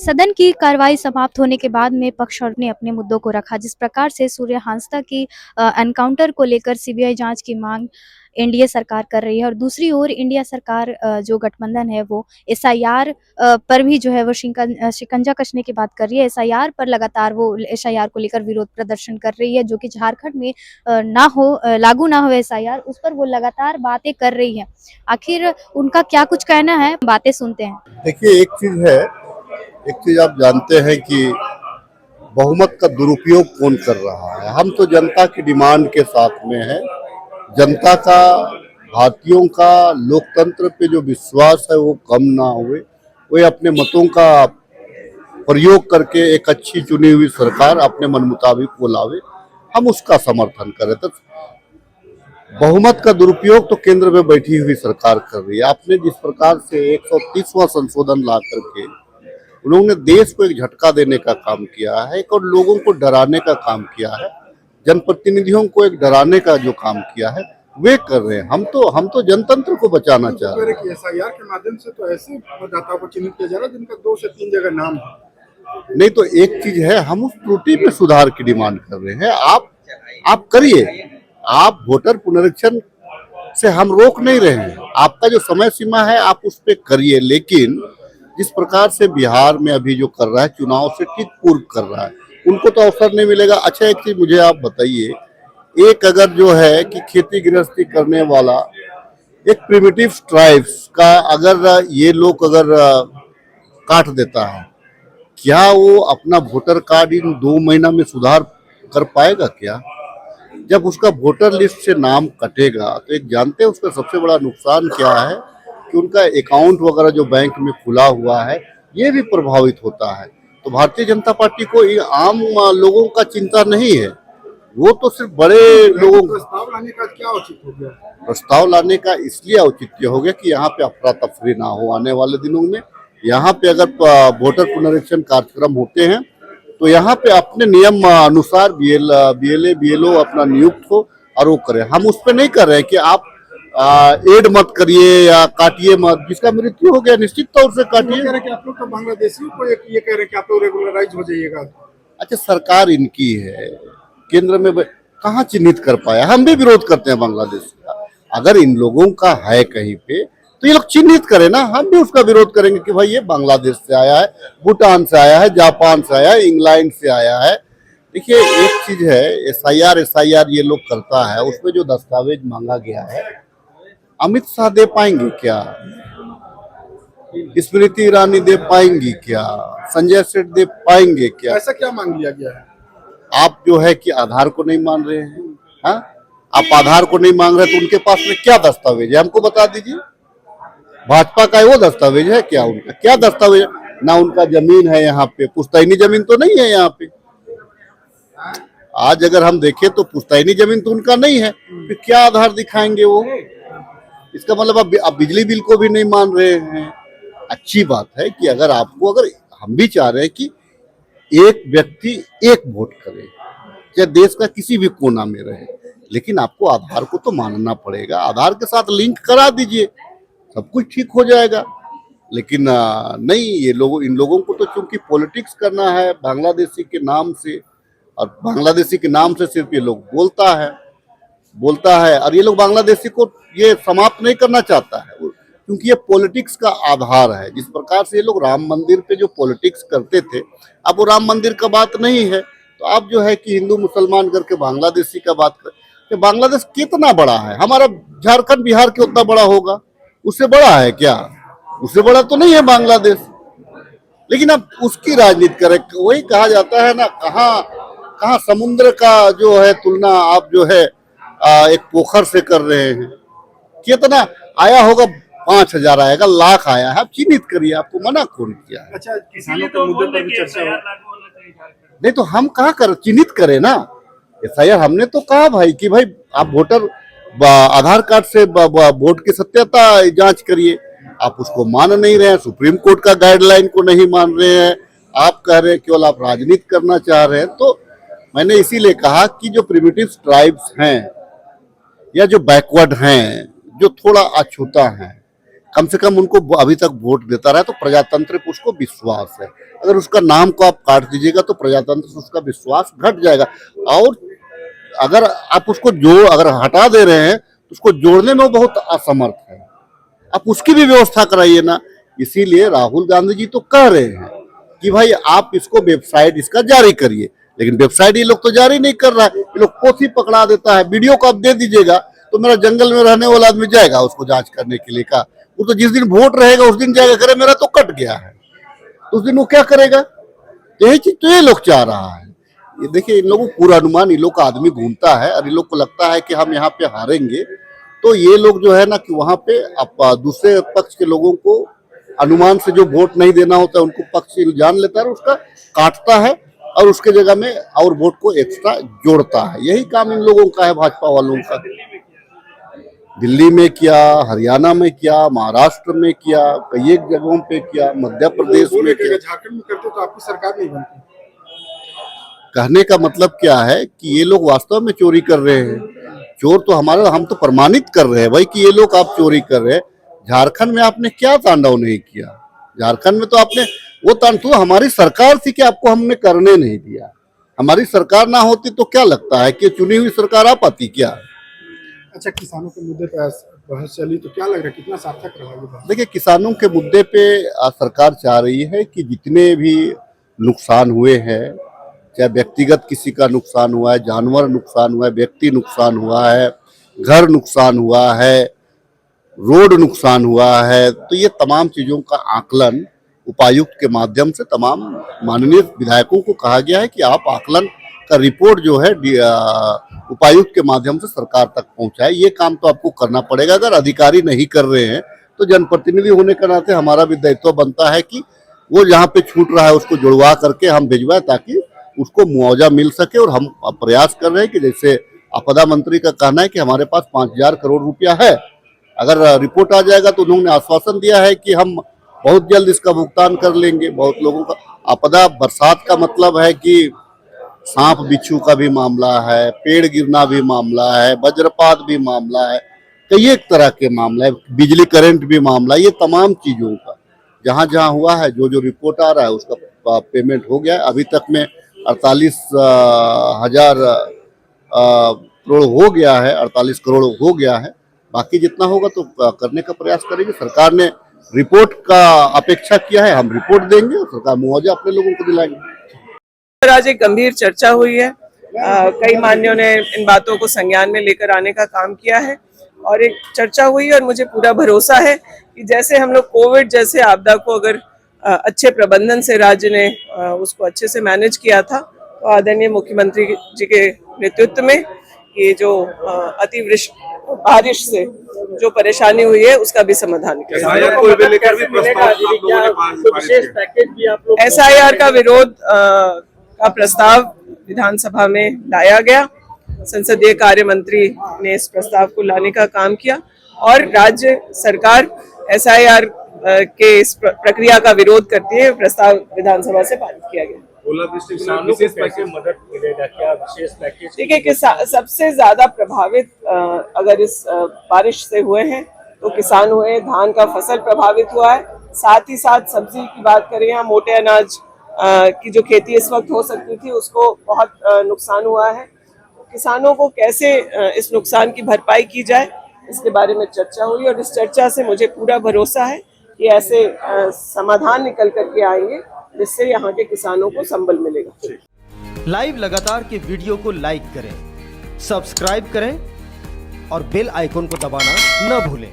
सदन की कार्रवाई समाप्त होने के बाद में पक्ष ने अपने मुद्दों को रखा। जिस प्रकार से सूर्य हांसदा की एनकाउंटर को लेकर सीबीआई जांच की मांग एनडीए सरकार कर रही है और दूसरी ओर इंडिया सरकार जो गठबंधन है वो एसआईआर पर भी जो है वो शिकंजा कसने की बात कर रही है। एसआईआर पर लगातार वो एसआईआर को लेकर विरोध प्रदर्शन कर रही है, जो कि झारखंड में लागू ना हो एसआईआर, उस पर वो लगातार बातें कर रही है। आखिर उनका क्या कुछ कहना है, बातें सुनते हैं। देखिए, एक चीज आप जानते हैं कि बहुमत का दुरुपयोग कौन कर रहा है। हम तो जनता की डिमांड के साथ में है। जनता का, भारतीयों का लोकतंत्र पे जो विश्वास है वो कम ना हुए, वे अपने मतों का प्रयोग करके एक अच्छी चुनी हुई सरकार अपने मन मुताबिक वो लावे, हम उसका समर्थन करें। तो बहुमत का दुरुपयोग तो केंद्र में बैठी हुई सरकार कर रही है। आपने जिस प्रकार से 130वां संशोधन ला करके उन्होंने देश को एक झटका देने का काम किया है, एक और लोगों को डराने का काम किया है, जनप्रतिनिधियों को एक डराने का जो काम किया है वे कर रहे हैं। हम तो जनतंत्र को बचाना चाह रहे हैं। एसआईआर के माध्यम से तो ऐसे मतदाताओं को चिन्हित किया जा रहा है जिनका 2 से 3 जगह नाम है। नहीं तो एक चीज है, हम उस त्रुटि पे सुधार की डिमांड कर रहे हैं। आप करिए, आप वोटर पुनरीक्षण से हम रोक नहीं रहे हैं। आपका जो समय सीमा है आप उस पे करिए, लेकिन जिस प्रकार से बिहार में अभी जो कर रहा है, चुनाव से ठीक पूर्व कर रहा है, उनको तो अवसर नहीं मिलेगा। अच्छा, एक चीज मुझे आप बताइए, एक अगर जो है कि खेती गृहस्थी करने वाला एक प्रिमिटिव ट्राइब्स का अगर ये लोग अगर काट देता है, क्या वो अपना वोटर कार्ड इन 2 महीना में सुधार कर पाएगा क्या? जब उसका वोटर लिस्ट से नाम कटेगा तो एक जानते हैं उसका सबसे बड़ा नुकसान क्या है कि उनका अकाउंट वगैरह जो बैंक में खुला हुआ है ये भी प्रभावित होता है। तो भारतीय जनता पार्टी को ये आम लोगों का चिंता नहीं है, वो तो सिर्फ बड़े लोगों को प्रस्ताव लाने का क्या औचित्य हो गया? प्रस्ताव लाने का इसलिए औचित्य हो गया कि यहाँ पे अफरा तफरी ना हो आने वाले दिनों में। यहाँ पे अगर वोटर पुनरीक्षण कार्यक्रम होते हैं तो यहाँ पे अपने नियम अनुसार बीएलए बीएलओ अपना नियुक्त हो और वो करे। हम उस पर नहीं कर रहे हैं कि आप एड मत करिए या काटिए मत। जिसका मृत्यु हो गया निश्चित तौर से काटिए। कह रहे कि आप लोग तो बांग्लादेशियों को ये कह रहे कि आप लोग रेगुलराइज हो जाइएगा। अच्छा, सरकार इनकी है, केंद्र में कहाँ चिन्हित कर पाया? हम भी विरोध करते हैं बांग्लादेश का। अगर इन लोगों का है कहीं पे तो ये लोग चिन्हित करें ना, हम भी उसका विरोध करेंगे कि भाई ये बांग्लादेश से आया है, भूटान से आया है, जापान से आया है, इंग्लैंड से आया है। देखिए, एक चीज है, एसआईआर ये लोग करता है, उसमें जो दस्तावेज मांगा गया है अमित शाह दे पाएंगे क्या? स्मृति ईरानी दे पाएंगी क्या? संजय सेठ दे पाएंगे क्या? ऐसा क्या मांग लिया गया है? आप जो है कि आधार को नहीं मान रहे हैं। हाँ, आप आधार को नहीं मांग रहे तो उनके पास में क्या दस्तावेज है हमको बता दीजिए। भाजपा का वो दस्तावेज है क्या? उनका क्या दस्तावेज है? ना उनका जमीन है यहाँ पे, पुश्तैनी जमीन तो नहीं है यहाँ पे। आज अगर हम देखें तो पुश्तैनी जमीन तो उनका नहीं है, फिर क्या आधार दिखाएंगे वो? इसका मतलब आप बिजली बिल को भी नहीं मान रहे हैं। अच्छी बात है कि अगर हम भी चाह रहे हैं कि एक व्यक्ति एक वोट करे, चाहे देश का किसी भी कोना में रहे, लेकिन आपको आधार को तो मानना पड़ेगा। आधार के साथ लिंक करा दीजिए, सब कुछ ठीक हो जाएगा। लेकिन नहीं, इन लोगों को तो चूंकि पॉलिटिक्स करना है बांग्लादेशी के नाम से, और बांग्लादेशी के नाम से सिर्फ ये लोग बोलता है और ये लोग बांग्लादेशी को ये समाप्त नहीं करना चाहता है, क्योंकि ये पॉलिटिक्स का आधार है। जिस प्रकार से ये लोग राम मंदिर पे जो पॉलिटिक्स करते थे, अब वो राम मंदिर का बात नहीं है। तो आप जो है कि हिंदू मुसलमान करके बांग्लादेशी का बात कर, कि बांग्लादेश कितना बड़ा है? हमारा झारखंड बिहार के उतना बड़ा होगा? उससे बड़ा है क्या? उससे बड़ा तो नहीं है बांग्लादेश। लेकिन अब उसकी राजनीति करें, वही कहा जाता है ना, कहाँ समुद्र का जो है तुलना आप जो है एक पोखर से कर रहे हैं। कितना आया होगा? 5,000 आएगा, लाख आया है, आप चिन्हित करिए। आपको मना कौन किया है? अच्छा, किसानों के मुद्दे पर भी चर्चा हो। नहीं तो हम कहाँ चिन्हित करें ना एसआईआर। हमने तो कहा भाई कि भाई आप वोटर आधार कार्ड से वोट की सत्यता जांच करिए। आप उसको मान नहीं रहे हैं, सुप्रीम कोर्ट का गाइडलाइन को नहीं मान रहे हैं, आप कह रहे हैं केवल आप राजनीति करना चाह रहे हैं। तो मैंने इसीलिए कहा कि जो प्रिमिटिव ट्राइब्स हैं या जो बैकवर्ड हैं, जो थोड़ा अछूता हैं, कम से कम उनको अभी तक वोट देता रहा, तो प्रजातंत्र पे उसको विश्वास है। अगर उसका नाम को आप काट दीजिएगा तो प्रजातंत्र से उसका विश्वास घट जाएगा। और अगर आप उसको अगर हटा दे रहे हैं तो उसको जोड़ने में वो बहुत असमर्थ है। आप उसकी भी व्यवस्था कराइए ना। इसीलिए राहुल गांधी जी तो कह रहे हैं कि भाई आप इसको वेबसाइट इसका जारी करिए, लेकिन वेबसाइट ये लोग तो जारी नहीं कर रहा है। ये लोग पोथी पकड़ा देता है। वीडियो को आप दे दीजिएगा तो मेरा जंगल में रहने वाला आदमी जाएगा उसको जांच करने के लिए का, वो तो जिस दिन वोट रहेगा उस दिन जाएगा, करे मेरा तो कट गया है, तो उस दिन वो क्या करेगा? यही चीज तो ये लोग चाह रहा है। ये देखिए, इन लोगों को पूरा अनुमान, इन लोग का आदमी घूमता है और इन लोग को लगता है कि हम यहाँ पे हारेंगे, तो ये लोग जो है ना कि वहां पे दूसरे पक्ष के लोगों को अनुमान से जो वोट नहीं देना होता है उनको पक्ष जान लेता है, उसका काटता है और उसके जगह में और वोट को एक्स्ट्रा जोड़ता है। यही काम इन लोगों का है, भाजपा वालों का। दिल्ली में किया, हरियाणा में किया, महाराष्ट्र में किया, कई एक जगहों पे किया, मध्य प्रदेश में किया। झारखंड में करते तो आपकी सरकार नहीं बनती। कहने का मतलब क्या है कि ये लोग वास्तव में चोरी कर रहे हैं। चोर तो हम तो प्रमाणित कर रहे हैं भाई कि ये लोग आप चोरी कर रहे हैं। झारखंड में आपने क्या तांडव नहीं किया? झारखंड में तो आपने वो तांडव, हमारी सरकार थी कि आपको हमने करने नहीं दिया। हमारी सरकार ना होती तो क्या लगता है कि चुनी हुई सरकार आ पाती क्या? अच्छा, किसानों के मुद्दे पर बहस चली तो क्या लग रहा है कितना सार्थक रहा ये बात? देखिए, किसानों के मुद्दे पे सरकार चाह रही है कि जितने भी नुकसान हुए हैं, चाहे व्यक्तिगत किसी का नुकसान हुआ है, जानवर नुकसान हुआ है, व्यक्ति नुकसान हुआ है, घर नुकसान हुआ है, रोड नुकसान हुआ है, तो ये तमाम चीजों का आकलन उपायुक्त के माध्यम से तमाम माननीय विधायकों को कहा गया है कि आप आकलन का रिपोर्ट जो है उपायुक्त के माध्यम से सरकार तक पहुंचाए। ये काम तो आपको करना पड़ेगा। अगर अधिकारी नहीं कर रहे हैं तो जनप्रतिनिधि होने के नाते हमारा भी दायित्व बनता है कि वो जहाँ पे छूट रहा है उसको जुड़वा करके हम भिजवाए ताकि उसको मुआवजा मिल सके। और हम प्रयास कर रहे हैं कि जैसे आपदा मंत्री का कहना है कि हमारे पास 5,000 करोड़ रुपया है, अगर रिपोर्ट आ जाएगा तो उन्होंने आश्वासन दिया है कि हम बहुत जल्द इसका भुगतान कर लेंगे। बहुत लोगों का आपदा, बरसात का मतलब है कि सांप बिच्छू का भी मामला है, पेड़ गिरना भी मामला है, वज्रपात भी मामला है, कई एक तरह के मामला है, बिजली करंट भी मामला है। ये तमाम चीजों का जहां जहां हुआ है, जो जो रिपोर्ट आ रहा है उसका पेमेंट हो गया है। अभी तक में 48,000 करोड़ हो गया है, 48 करोड़ हो गया है। बाकी जितना होगा तो करने का प्रयास करेंगे। सरकार ने रिपोर्ट का अपेक्षा किया है, हम रिपोर्ट देंगे और सरकार मुआवजा अपने लोगों को दिलाएंगे। आज एक गंभीर चर्चा हुई है। कई मान्यों ने इन बातों को संज्ञान में लेकर आने का काम किया है और एक चर्चा हुई और मुझे पूरा भरोसा है कि जैसे हम लोग कोविड जैसे आपदा को अगर अच्छे प्रबंधन से राज्य ने उसको अच्छे से मैनेज किया था, तो आदरणीय मुख्यमंत्री जी के नेतृत्व में ये जो अतिवृष्टि बारिश से जो परेशानी हुई है उसका भी समाधान किया। SIR का विरोध का प्रस्ताव विधानसभा में लाया गया। संसदीय कार्य मंत्री ने इस प्रस्ताव को लाने का काम किया और राज्य सरकार SIR के इस प्रक्रिया का विरोध करती है। प्रस्ताव विधानसभा से पारित किया गया। देखिए, सबसे ज्यादा प्रभावित अगर इस बारिश से हुए हैं तो किसान हुए, धान का फसल प्रभावित हुआ है। साथ ही साथ सब्जी की बात करें या मोटे अनाज की जो खेती इस वक्त हो सकती थी उसको बहुत नुकसान हुआ है। किसानों को कैसे इस नुकसान की भरपाई की जाए इसके बारे में चर्चा हुई और इस चर्चा से मुझे पूरा भरोसा है कि ऐसे समाधान निकल करके आएंगे जिससे यहाँ के किसानों को संबल मिलेगा। लाइव लगातार के वीडियो को लाइक करें, सब्सक्राइब करें और बेल आइकन को दबाना न भूलें।